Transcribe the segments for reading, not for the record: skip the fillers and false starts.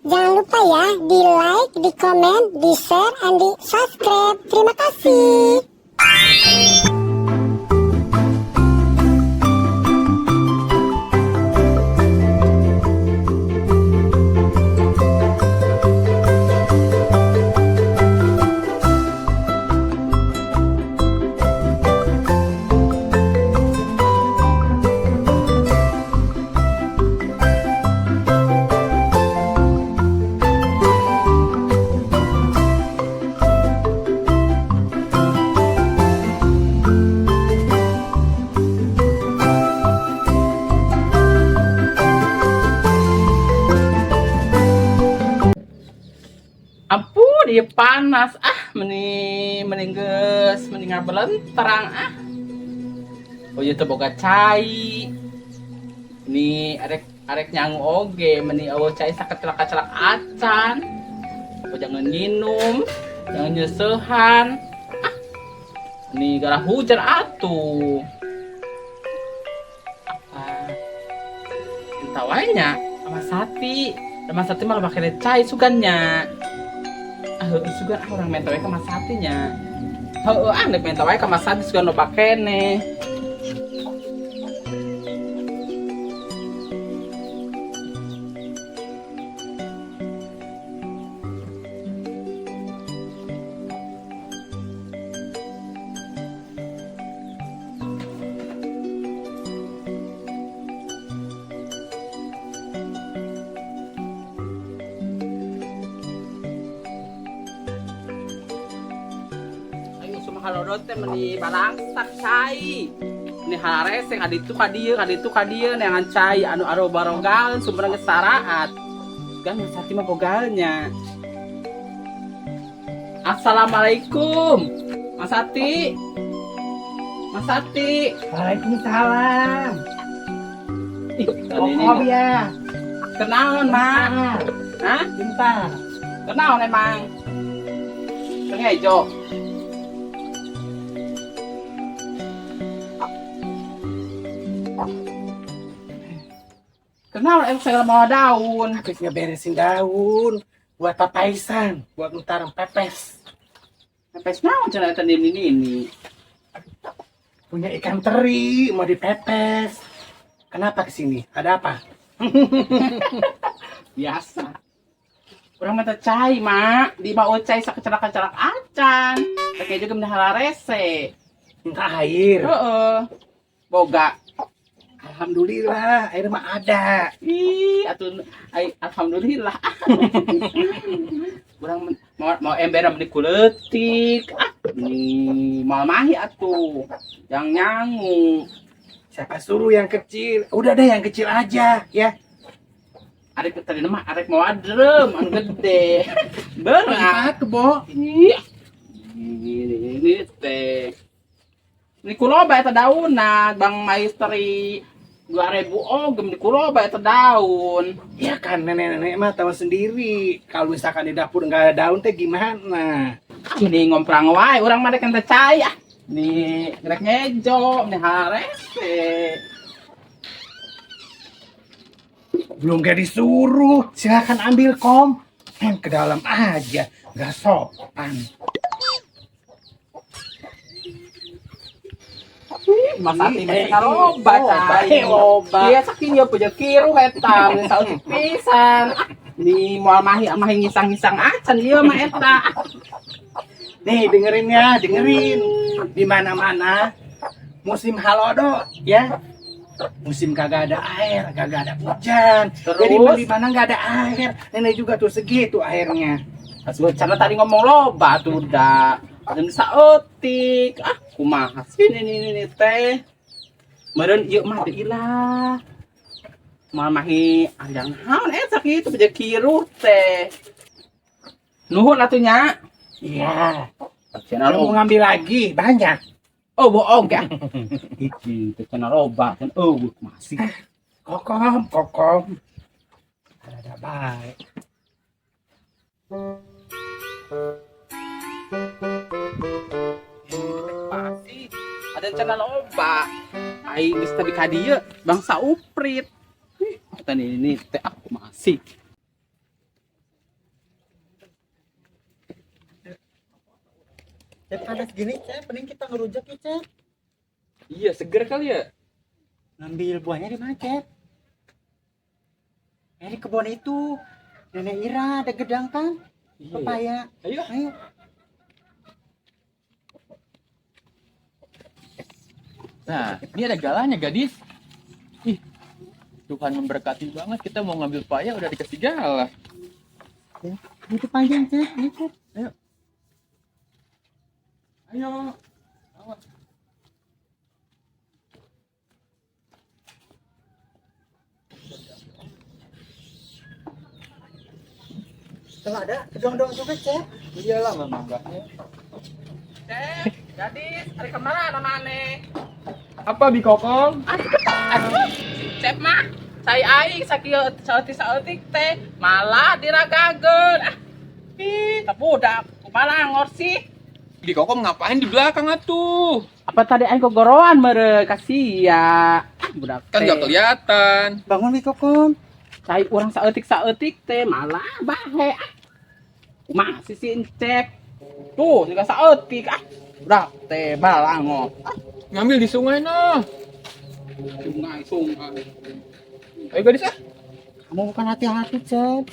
Jangan lupa ya, di like, di komen, di share, and di subscribe. Terima kasih. Ampun, dia panas. Mending geus, mending ngabelenterang Oh ieu teh boga cai. Ini arek nyangu oge, mending eueuh cai sakecelak-kecelak acan. Oh jangan minum, jangan nyeusehan. Ini gara hujan atuh. Entah wae nya, sama Sati malah pakai cai sugannya. Sugan orang mentawai ke Mas Satinya. Nek mentawai ke Mas Sati sugan lo pakene. Halodot teh meni balangsak cai. Ini halarese kaditu kadieu neangan cai anu barogal sumber gesaraat. Kan Mas Sati mah bogalnya. Assalamualaikum. Mas Sati. Mas Sati. Waalaikumsalam. Kokoh ya. Kenaon, Mang? Hah? Bentar. Kenaon emang? Kengejo. Kenal saya mau daun. Habis ngeberesin daun buat papaisan, buat ntar pepes. Pepes naon cenah eta ini. Punya ikan teri mau dipepes. Kenapa kesini? Ada apa? Biasa. Urang mah teh cai, Mak. Di mau cai sakecelak-kecelak acan. Pakai juga mendahara rese. Minta air. Heeh. Boga. Alhamdulillah, air mah ada. Ih, atuh alhamdulillah. Urang mau emberan beli kuleutik. Ini mau mahi atuh. Yang nyangu. Siapa suruh yang kecil? Udah deh yang kecil aja, ya. Arek tadi mah arek mau adrem anu gede. Bener. Apa Bo? Iya. Ini teh. Ini kuloba eta daunna, Bang Maistri. 2000 ogem di kuloba eta daun. Ya kan nenek-nenek mah tahu sendiri. Kalau misalkan di dapur enggak ada daun teh gimana? Ini ngomprang wae urang mah rek teh cai. Nih, rek ngejo, nih harese. Belum gak disuruh. Silakan ambil kom. Ke dalam aja. Gak sopan. Mas Sati masih karoba cai. Iya saking ya punya kiru eta, saus pisan. Ni moal mahi ngisang-ngisang acan ieu mah eta. Nih dengerin ya, dengerin. Di mana-mana musim halodo ya. Musim kagak ada air, kagak ada hujan. Terus? Jadi di mana nggak ada air. Nenek juga tuh segitu airnya. Asuh cara tadi ngomong loba tuh udah. Dan saeutik. Kumaha sih ini teh. Meureun ieu mah deui lah. Moal mahi ayang naon eta kitu beje kiru teh. Nuhun atuh nya. Iya. Channel Mau ngambil lagi banyak. oh bohong ya. Iki teh channel loba kan masih. Kokom. Ada baik. Pasti ada channel loba. Aing geus tadi ka dieu bangsa uprit. Tadi ini teh aku masih. Teh panas gini, Cep. Mending kita ngerujak ya, Cep. Iya, seger kali ya. Ngambil buahnya di mana, Cep? Di kebun itu. Nenek Ira ada gedang kan? Iya, Pepaya. Ayo. Ayo. Nah, ini ada galanya, gadis. Ih, Tuhan memberkati banget. Kita mau ngambil paya udah dikasih gala. Itu panjang, Cep. Ayo, Cep. Ayo. Ayo. Kalau ada gedong-gedong juga, Cep. Iyalah, memang enggak. Cep, gadis, hari kemana namanya? Apa Bikokong? Cep mah, saya aing sakit saeutik teh malah diragageun. Budak, kumaha ngorsi? Bikokong ngapain di belakang atuh? Apa tadi aing gogoroan mere kasih ya? Budak Kan nggak kelihatan. Bangun, Bikokom. Cai urang saeutik teh malah bahe. Masih si Cep. Tuh, juga saeutik Budak teh balango. Ngambil di sungai noh. Sungai. Ayo gadis ah. Kamu bukan hati-hati, Cep.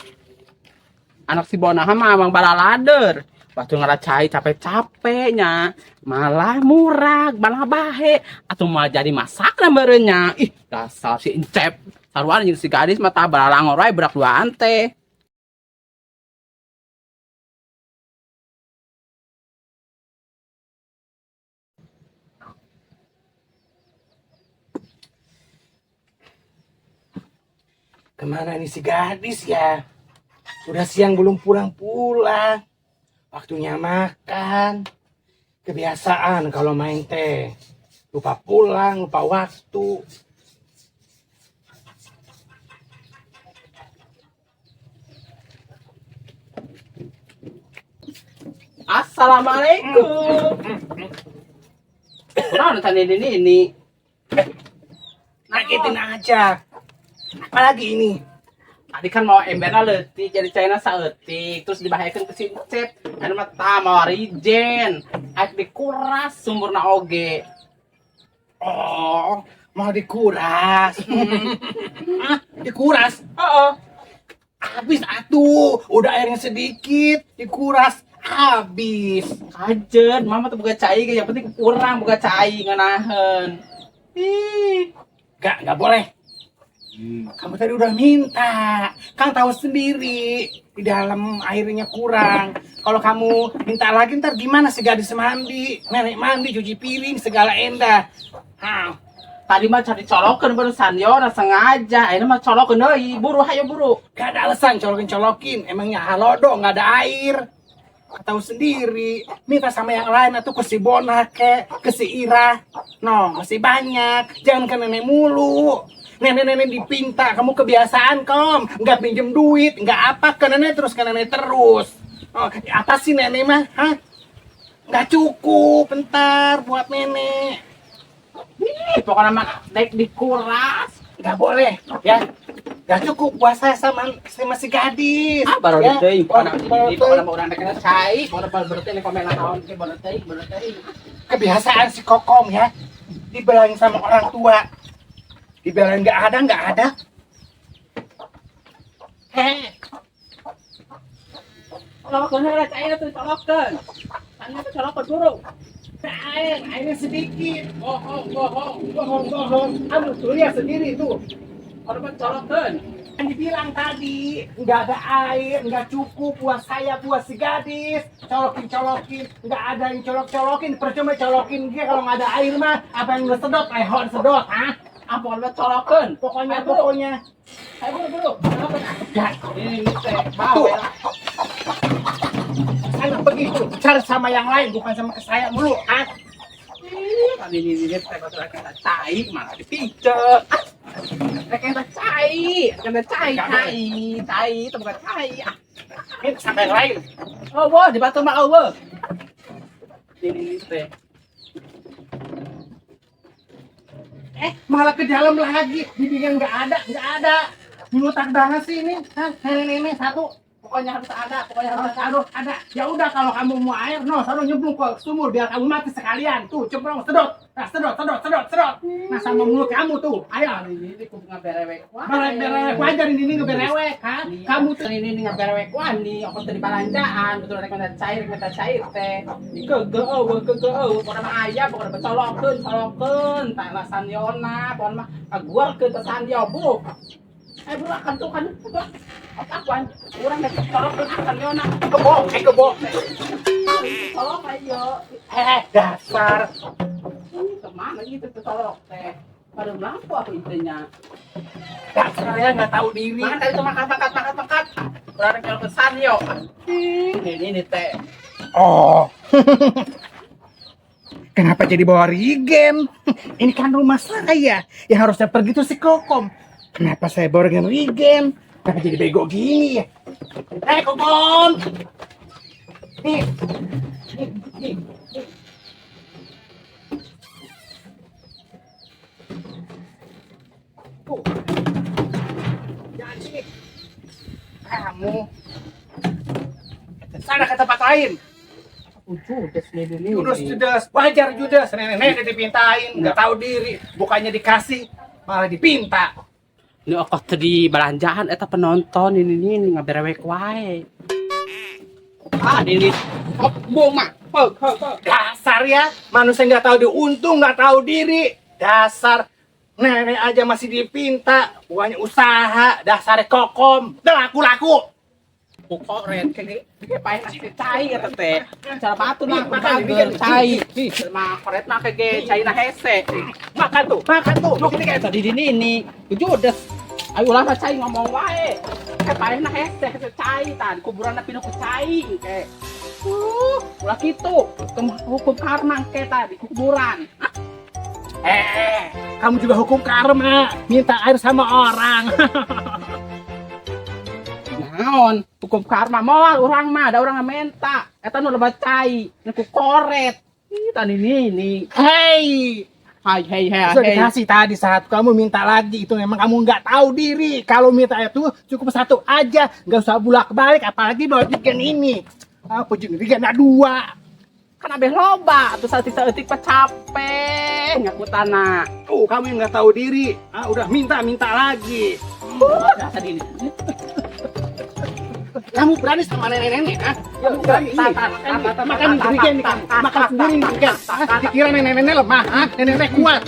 Anak si Bonaha mah emang balalader. Waktu ngeracai capek-capeknya, malah murah, malah bahe. Atau malah jadi masak lembarenya. Ih, dasar si Encep. Sarwan jeung si gadis mata balalangor wae berak duaan teh. Kemana nih si gadis ya? Udah siang belum pulang-pulang. Waktunya makan. Kebiasaan kalau main teh. Lupa pulang, lupa waktu. Assalamualaikum. Kurang ada tadi ini. Nakitin aja. Apalagi ini? Tadi kan mau emberna leutik jadi China saeutik terus dibahayakeun ke si Cep. Anu mah tah mau rijen. Aik dikuras sumurna oge. Oh, mau dikuras. Dikuras? Heeh. Habis atuh. Udah airnya sedikit. Dikuras. Habis. Kajen, mama tuh buka cai yang penting kurang buka cai nganahen. Ih, Gak boleh. Kamu tadi udah minta. Kang tahu sendiri di dalam airnya kurang. Kalau kamu minta lagi ntar gimana si gadis mandi, nenek mandi, cuci piring, segala endah. tadi mah cari colokan barusan yo na sengaja. Ini mah colokan deui, buru hayo buru. Gak ada alasan colokin. Emangnya halodo nggak ada air. Tahu sendiri, minta sama yang lain atau ke si Bona ke si Ira. No, masih banyak. Jangan ke nenek mulu. Nenek-nenek dipinta, kamu kebiasaan kom. Nggak pinjem duit, nggak apa ke nenek terus. Oh, apa sih nenek mah? Hah? Nggak cukup, bentar buat nenek. Pokoknya mah naik dikuras. Nggak boleh, ya. Nggak cukup puasa sama si gadis. Baru ya. deui, pokoknya Baru pokoknya mau urang kena cai, pokoknya berarti ini komen naon ke berarti. Kebiasaan si Kokom ya. Dibelain sama orang tua. Dibelain nggak ada. Colokan heula cai tuh colokan. Tanya tuh colokan buru. Airnya sedikit. Bohong. Aduh, tuh lihat sendiri tuh. Orang colokan. Yang dibilang tadi, nggak ada air, nggak cukup buat saya, buat si gadis. Colokin. Nggak ada yang colokin. Percuma colokin dia kalau nggak ada air mah. Apa yang udah sedot? Lehon sedot, ah? Apa orang colokan? Pokoknya. Ayo buru. Colokan. Ya, Ini teh bawel. saya begitu. Cari sama yang lain, bukan sama ke saya mulu, ah? Tadi ini teh batur kena cai malah dipijak. Kena cai itu bukan cai. Ini sama yang lain. Oh, wah, di batu mah oh. Ini teh. Malah ke dalam lagi. Bibinya nggak ada. Dulu tak banget sih ini. Hah, nenek satu. pokoknya harus ada, pokoknya harus ada. Aduh, ada. Ya udah kalau kamu mau air, no, sono nyemplung ke sumur biar kamu mati sekalian. Tuh, cemplung, sedot. Nah, sedot. Nah, sama mulut kamu tuh. Ayo. Ini ku ngaberewek. Berewek wajar ini ngeberewek, ha? Kamu tuh ini ngaberewek wah nih, aku tadi balanjaan, betul rek mata cair teh. Kegeueuh, pokona mah aya, pokona colokeun, tak lasan yona, pokona mah aguarkeun pesan dia, Bu. Bro, akan tuh kan. Apa urang nek colokeun akan yona. kebo. Colok ayo. Dasar. Ini kemana gitu tuh colok teh. Pada melaku aku intinya. Dasar ya nggak tahu diri. Makan tadi tuh makan. Urang nek colokeun pesan yo. Ini teh. Oh. Kenapa jadi bawa Regen? Ini kan rumah saya. Yang harusnya pergi tuh si Kokom. Kenapa saya bawa Regen? Kenapa jadi bego gini ya? Kokom! Nih. Tuh. Jangan sini. Kamu. Sana ke tempat lain. Judes, wajar Judes. Nenek dipintain, nggak tahu diri. Bukannya dikasih, malah dipinta. Ini aku tadi belanjaan eta penonton ini ngaberewek wae. Ini bong mah. Dasar ya, manusia nggak tahu diuntung, nggak tahu diri. Dasar nenek aja masih dipinta, bukannya usaha. Dasarnya Kokom, udah laku. Kok red kayak paeh nasi cai eta teh. Cara batu lah makan cai. Mah koret mah kayak cai na hese. Makan tuh. Lu gini kayak tadi ini. Judes. Ayo lah cai ngomong wae. Kayak paeh na hese cai tan kuburan na pinu cai kayak. Ulah kitu. Hukum karma ke tadi kuburan. Kamu juga hukum karma, minta air sama orang. Naon, hukum karma moal urang mah ada urang minta. Eta nu lebat cai, nu ku koret. Tadi ini. Hei, sudah dikasih tadi saat kamu minta lagi itu memang kamu nggak tahu diri. Kalau minta itu cukup satu aja, nggak usah bolak-balik. Apalagi bawa Regen ini. Apa jeung Regen ada dua. Kan abeh loba, tuh saeutik capek ngakutana. Tuh kamu yang nggak tahu diri. Udah minta lagi. Tadi ini. Kamu berani sama nenek-nenek, Kamu berani? Makan Regen nih, makan sendiri Regen. Dikira nenek-nenek lemah, nenek-nenek kuat.